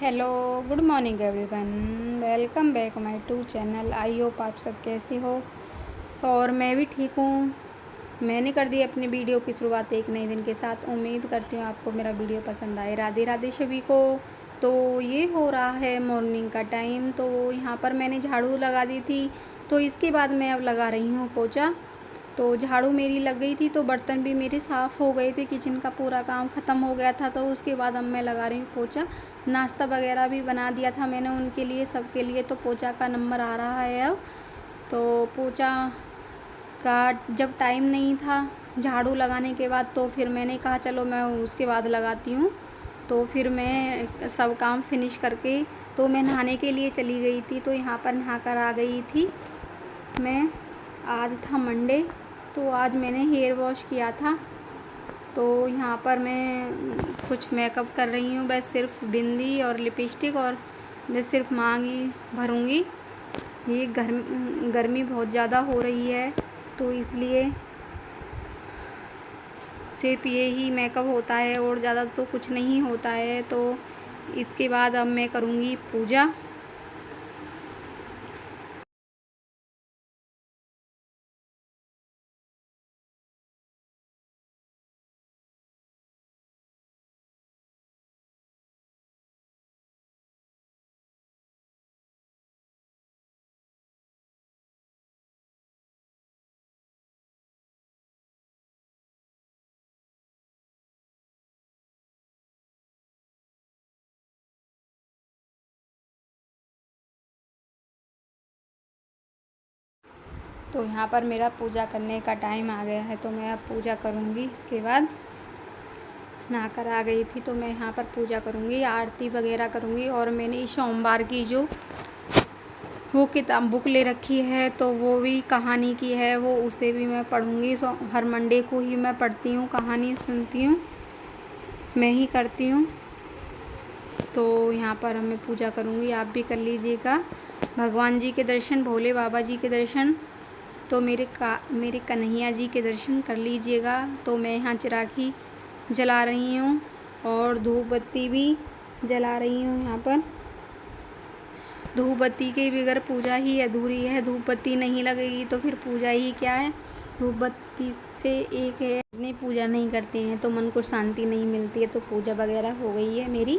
Hello, good morning everyone. Welcome back my to channel. I hope आप सब कैसे हो और मैं भी ठीक हूँ। मैंने कर दी अपनी वीडियो की शुरुआत एक नए दिन के साथ। उम्मीद करती हूँ आपको मेरा वीडियो पसंद आए। राधे राधे सभी को। तो ये हो रहा है मॉर्निंग का टाइम। तो यहाँ पर मैंने झाड़ू लगा दी थी, तो इसके बाद मैं अब लगा रही हूँ पोछा। तो झाड़ू मेरी लग गई थी, तो बर्तन भी मेरे साफ़ हो गए थे, किचन का पूरा काम ख़त्म हो गया था। तो उसके बाद अब मैं लगा रही हूँ पोछा। नाश्ता वगैरह भी बना दिया था मैंने उनके लिए, सबके लिए। तो पोछा का नंबर आ रहा है अब। तो पोछा का जब टाइम नहीं था झाड़ू लगाने के बाद, तो फिर मैंने कहा चलो मैं उसके बाद लगाती हूँ। तो फिर मैं सब काम फिनिश करके तो मैं नहाने के लिए चली गई थी। तो यहाँ पर नहा कर आ गई थी मैं। आज था मंडे, तो आज मैंने हेयर वॉश किया था। तो यहाँ पर मैं कुछ मेकअप कर रही हूँ, बस सिर्फ बिंदी और लिपस्टिक, और बस सिर्फ मांग ही भरूँगी। ये गर्मी बहुत ज़्यादा हो रही है, तो इसलिए सिर्फ ये ही मेकअप होता है और ज़्यादा तो कुछ नहीं होता है। तो इसके बाद अब मैं करूँगी पूजा। तो यहाँ पर मेरा पूजा करने का टाइम आ गया है, तो मैं अब पूजा करूँगी। इसके बाद नहाकर आ गई थी, तो मैं यहाँ पर पूजा करूँगी, आरती वगैरह करूँगी। और मैंने इस सोमवार की जो वो किताब बुक ले रखी है, तो वो भी कहानी की है, वो उसे भी मैं पढ़ूँगी। हर मंडे को ही मैं पढ़ती हूँ, कहानी सुनती हूँ, मैं ही करती हूँ। तो यहाँ पर मैं पूजा करूँगी, आप भी कर लीजिएगा। भगवान जी के दर्शन, भोले बाबा जी के दर्शन, तो मेरे कन्हैया जी के दर्शन कर लीजिएगा। तो मैं यहाँ चिरागी जला रही हूँ और धूप बत्ती भी जला रही हूँ। यहाँ पर धूप बत्ती के बगैर पूजा ही अधूरी है। धूप बत्ती नहीं लगेगी तो फिर पूजा ही क्या है। धूप बत्ती से एक है, अपनी पूजा नहीं करते हैं तो मन को शांति नहीं मिलती है। तो पूजा वगैरह हो गई है मेरी,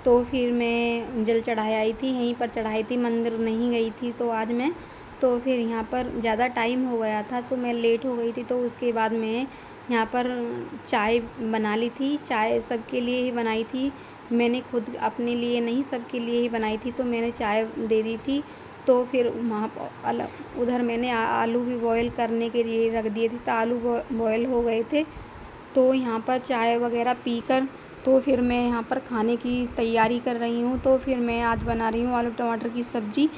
तो फिर मैं जल चढ़ाई आई थी, यहीं पर चढ़ाई थी, मंदिर नहीं गई थी। तो आज मैं तो फिर यहाँ पर ज़्यादा टाइम हो गया था, तो मैं लेट हो गई थी। तो उसके बाद मैं यहाँ पर चाय बना ली थी। चाय सबके लिए ही बनाई थी, मैंने खुद अपने लिए नहीं, सबके लिए ही बनाई थी। तो मैंने चाय दे दी थी। तो फिर वहाँ उधर मैंने आलू भी बॉयल करने के लिए रख दिए थे, तो आलू बॉयल हो गए थे। तो यहाँ पर चाय वगैरह पीकर तो फिर मैं यहाँ पर खाने की तैयारी कर रही हूँ। तो फिर मैं आज बना रही हूँ आलू टमाटर की सब्ज़ी।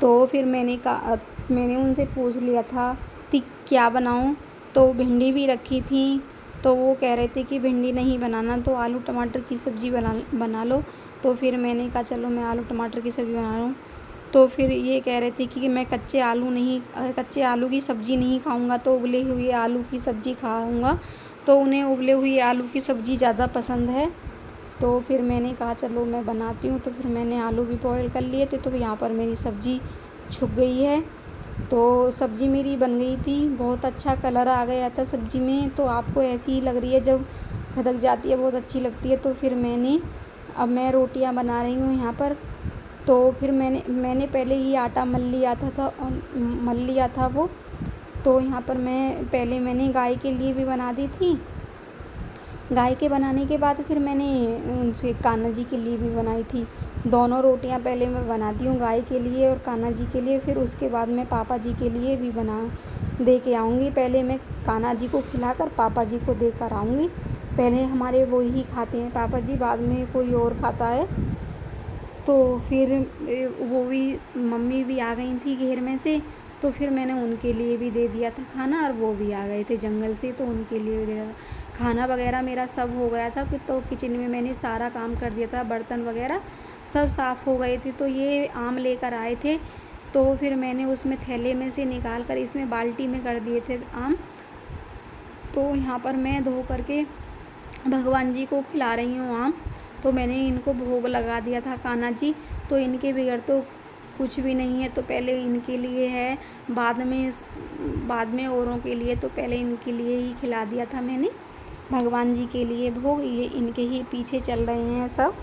तो फिर मैंने उनसे पूछ लिया था कि क्या बनाऊँ, तो भिंडी भी रखी थी। तो वो कह रहे थे कि भिंडी नहीं बनाना, तो आलू टमाटर की सब्ज़ी बना लो। तो फिर मैंने कहा चलो मैं आलू टमाटर की सब्ज़ी बना लूँ। तो फिर ये कह रहे थे कि मैं कच्चे आलू की सब्ज़ी नहीं खाऊंगा, तो उबले हुए आलू की सब्ज़ी खाऊंगा। तो उन्हें उबले हुए आलू की सब्ज़ी ज़्यादा पसंद है। तो फिर मैंने कहा चलो मैं बनाती हूँ। तो फिर मैंने आलू भी बॉयल कर लिए थे। तो यहाँ पर मेरी सब्ज़ी छुक गई है। तो सब्ज़ी मेरी बन गई थी, बहुत अच्छा कलर आ गया था सब्ज़ी में। तो आपको ऐसी ही लग रही है, जब खदक जाती है बहुत अच्छी लगती है। तो फिर अब मैं रोटियां बना रही हूँ यहाँ पर। तो फिर मैंने पहले ही आटा मल लिया था वो। तो यहाँ पर मैंने गाय के लिए भी बना दी थी। गाय के बनाने के बाद फिर मैंने उनसे कान्हा जी के लिए भी बनाई थी। दोनों रोटियां पहले मैं बनाती हूँ, गाय के लिए और कान्हा जी के लिए। फिर उसके बाद मैं पापा जी के लिए भी बना दे के आऊँगी। पहले मैं कान्हा जी को खिलाकर पापा जी को देकर आऊँगी। पहले हमारे वो ही खाते हैं पापा जी, बाद में कोई और खाता है। तो फिर वो भी, मम्मी भी आ गई थी घेर में से, तो फिर मैंने उनके लिए भी दे दिया था खाना। और वो भी आ गए थे जंगल से, तो उनके लिए भी दे दिया था खाना वगैरह। मेरा सब हो गया था कि तो किचन में मैंने सारा काम कर दिया था, बर्तन वगैरह सब साफ़ हो गए थे। तो ये आम लेकर आए थे, तो फिर मैंने उसमें थैले में से निकाल कर इसमें बाल्टी में कर दिए थे आम। तो यहाँ पर मैं धो करके भगवान जी को खिला रही हूँ आम। तो मैंने इनको भोग लगा दिया था कान्हा जी। तो इनके बगैर तो कुछ भी नहीं है, तो पहले इनके लिए है, बाद में औरों के लिए, तो पहले इनके लिए ही खिला दिया था मैंने भगवान जी के लिए भोग। ये इनके ही पीछे चल रहे हैं सब,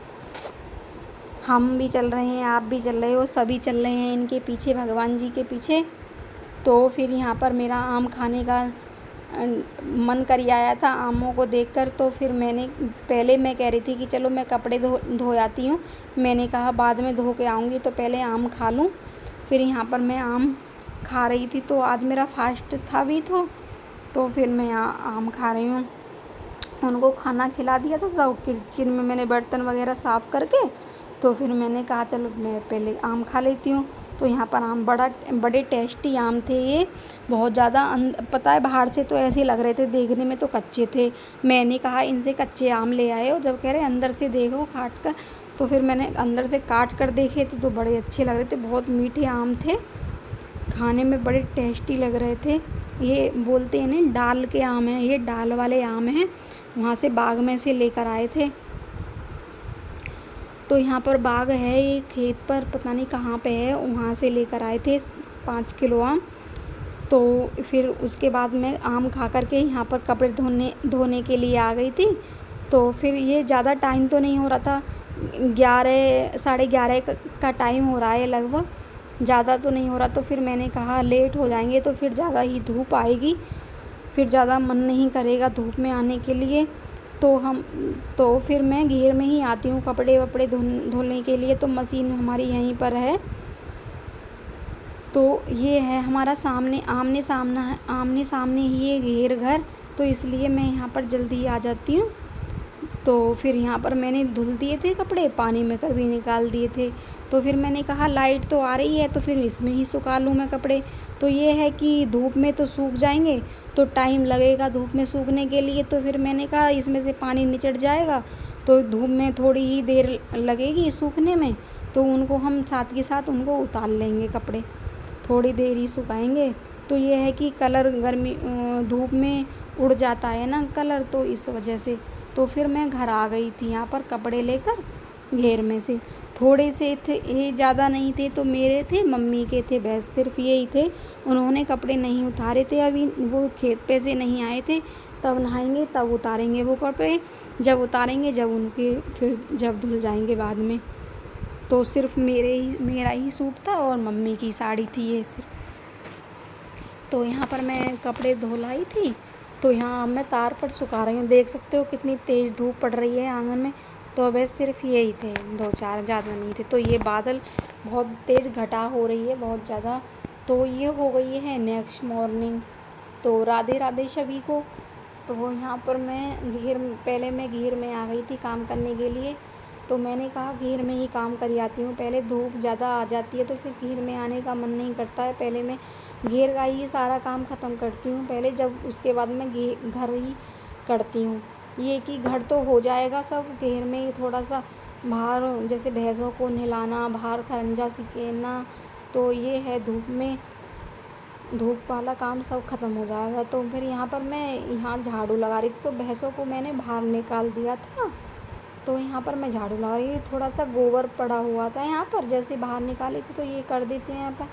हम भी चल रहे हैं, आप भी चल रहे हो, सभी चल रहे हैं इनके पीछे, भगवान जी के पीछे। तो फिर यहाँ पर मेरा आम खाने का मन कर आया था आमों को देखकर। तो फिर पहले मैं कह रही थी कि चलो मैं कपड़े धो आती हूँ, मैंने कहा बाद में धो के आऊँगी, तो पहले आम खा लूँ। फिर यहाँ पर मैं आम खा रही थी, तो आज मेरा फास्ट था भी, तो फिर मैं आम खा रही हूँ। उनको खाना खिला दिया था, तो किचन में मैंने बर्तन वगैरह साफ़ करके, तो फिर मैंने कहा चलो मैं पहले आम खा लेती हूँ। तो यहाँ पर आम बड़े टेस्टी आम थे ये, बहुत ज़्यादा। पता है बाहर से तो ऐसे लग रहे थे, देखने में तो कच्चे थे। मैंने कहा इनसे कच्चे आम ले आए हो, जब कह रहे अंदर से देखो काट कर, तो फिर मैंने अंदर से काट कर देखे तो बड़े अच्छे लग रहे थे, बहुत मीठे आम थे, खाने में बड़े टेस्टी लग रहे थे। ये बोलते हैं ना डाल के आम हैं, ये डाल वाले आम हैं, वहाँ से बाग में से लेकर आए थे। तो यहाँ पर बाग है, ये खेत पर पता नहीं कहाँ पे है, वहाँ से लेकर आए थे 5 किलो आम। तो फिर उसके बाद मैं आम खा कर के यहाँ पर कपड़े धोने के लिए आ गई थी। तो फिर ये ज़्यादा टाइम तो नहीं हो रहा था, 11 साढ़े 11 का टाइम हो रहा है लगभग, ज़्यादा तो नहीं हो रहा। तो फिर मैंने कहा लेट हो जाएंगे तो फिर ज़्यादा ही धूप आएगी, फिर ज़्यादा मन नहीं करेगा धूप में आने के लिए। तो फिर मैं घेर में ही आती हूँ कपड़े वपड़े धोने के लिए, तो मशीन हमारी यहीं पर है। तो ये है हमारा आमने सामने ही ये घेर घर, तो इसलिए मैं यहाँ पर जल्दी आ जाती हूँ। तो फिर यहाँ पर मैंने धुल दिए थे कपड़े, पानी में कर भी निकाल दिए थे। तो फिर मैंने कहा लाइट तो आ रही है, तो फिर इसमें ही सुखा लूँ मैं कपड़े। तो ये है कि धूप में तो सूख जाएंगे, तो टाइम लगेगा धूप में सूखने के लिए। तो फिर मैंने कहा इसमें से पानी निचड़ जाएगा, तो धूप में थोड़ी ही देर लगेगी सूखने में, तो उनको हम साथ के साथ उनको उतार लेंगे कपड़े, थोड़ी देर ही सुखाएंगे। तो ये है कि कलर धूप में उड़ जाता है ना कलर, तो इस वजह से। तो फिर मैं घर आ गई थी यहाँ पर कपड़े लेकर घेर में से, थोड़े से थे, ये ज़्यादा नहीं थे, तो मेरे थे, मम्मी के थे, बस सिर्फ यही थे। उन्होंने कपड़े नहीं उतारे थे अभी, वो खेत पे से नहीं आए थे, तब नहाएंगे तब उतारेंगे वो कपड़े, जब उतारेंगे फिर जब धुल जाएंगे बाद में। तो सिर्फ मेरा ही सूट था और मम्मी की साड़ी थी ये सिर्फ। तो यहाँ पर मैं कपड़े धो लाई थी, तो यहाँ मैं तार पर सुखा रही हूँ, देख सकते हो कितनी तेज़ धूप पड़ रही है आंगन में। तो बस सिर्फ यही थे, 2-4, ज़्यादा नहीं थे। तो ये बादल बहुत तेज़ घटा हो रही है, बहुत ज़्यादा। तो ये हो गई है नेक्स्ट मॉर्निंग। तो राधे राधे सभी को। तो यहाँ पर पहले मैं घेर में आ गई थी काम करने के लिए। तो मैंने कहा घेर में ही काम कर आती हूँ, पहले धूप ज़्यादा आ जाती है तो फिर घेर में आने का मन नहीं करता है। पहले मैं घेर का ही सारा काम ख़त्म करती हूँ पहले, जब उसके बाद मैं घर ही करती हूँ। ये कि घर तो हो जाएगा सब, घेर में थोड़ा सा बाहर जैसे भैंसों को नहलाना, बाहर खरंजा सिकेना, तो ये है धूप वाला काम सब ख़त्म हो जाएगा। तो फिर यहाँ पर मैं यहाँ झाड़ू लगा रही थी, तो भैंसों को मैंने बाहर निकाल दिया था। तो यहाँ पर मैं झाड़ू लगा रही थी, थोड़ा सा गोबर पड़ा हुआ था यहाँ पर, जैसे बाहर निकाली थी तो ये कर देते हैं यहाँ पर,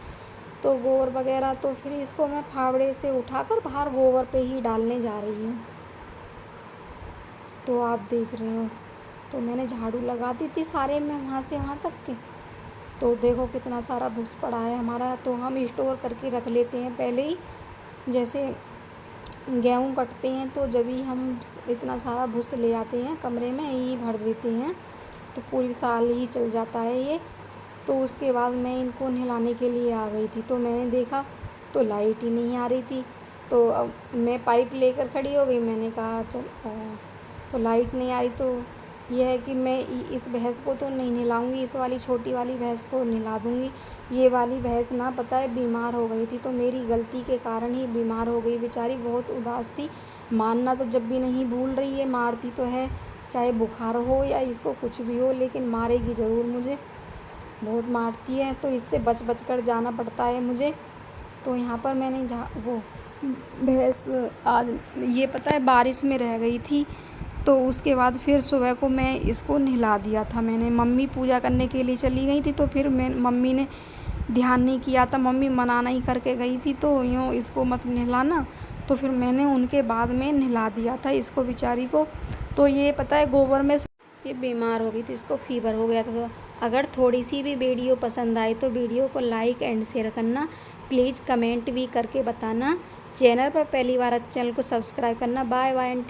तो गोबर वगैरह। तो फिर इसको मैं फावड़े से उठाकर बाहर गोबर पे ही डालने जा रही हूँ। तो आप देख रहे हो, तो मैंने झाड़ू लगा दी थी सारे में वहाँ से वहाँ तक के। तो देखो कितना सारा भूस पड़ा है हमारा, तो हम स्टोर करके रख लेते हैं पहले ही, जैसे गेहूँ कटते हैं तो जब ही हम इतना सारा भूस ले आते हैं कमरे में ही भर देते हैं, तो पूरी साल ही चल जाता है ये। तो उसके बाद मैं इनको नहलाने के लिए आ गई थी, तो मैंने देखा तो लाइट ही नहीं आ रही थी। तो अब मैं पाइप लेकर खड़ी हो गई, मैंने कहा चल, तो लाइट नहीं आ रही। तो यह है कि मैं इस भैंस को तो नहीं नहलाऊँगी, इस वाली छोटी वाली भैंस को नहला दूँगी। ये वाली भैंस ना पता है बीमार हो गई थी, तो मेरी गलती के कारण ही बीमार हो गई बेचारी, बहुत उदास थी। मानना तो जब भी नहीं भूल रही है, मारती तो है, चाहे बुखार हो या इसको कुछ भी हो, लेकिन मारेगी ज़रूर मुझे, बहुत मारती है। तो इससे बच कर जाना पड़ता है मुझे। तो यहाँ पर मैंने वो भैंस आज ये पता है बारिश में रह गई थी, तो उसके बाद फिर सुबह को मैं इसको नहला दिया था मैंने। मम्मी पूजा करने के लिए चली गई थी, तो फिर मम्मी ने ध्यान नहीं किया था, मम्मी मना नहीं करके गई थी तो यूँ इसको मत नहलाना, तो फिर मैंने उनके बाद में नहला दिया था इसको बेचारी को। तो ये पता है गोबर में ये बीमार हो गई थी, इसको फ़ीवर हो गया था। तो अगर थोड़ी सी भी वीडियो पसंद आई तो वीडियो को लाइक एंड शेयर करना, प्लीज़ कमेंट भी करके बताना। चैनल पर पहली बार आए तो चैनल को सब्सक्राइब करना। Bye bye and take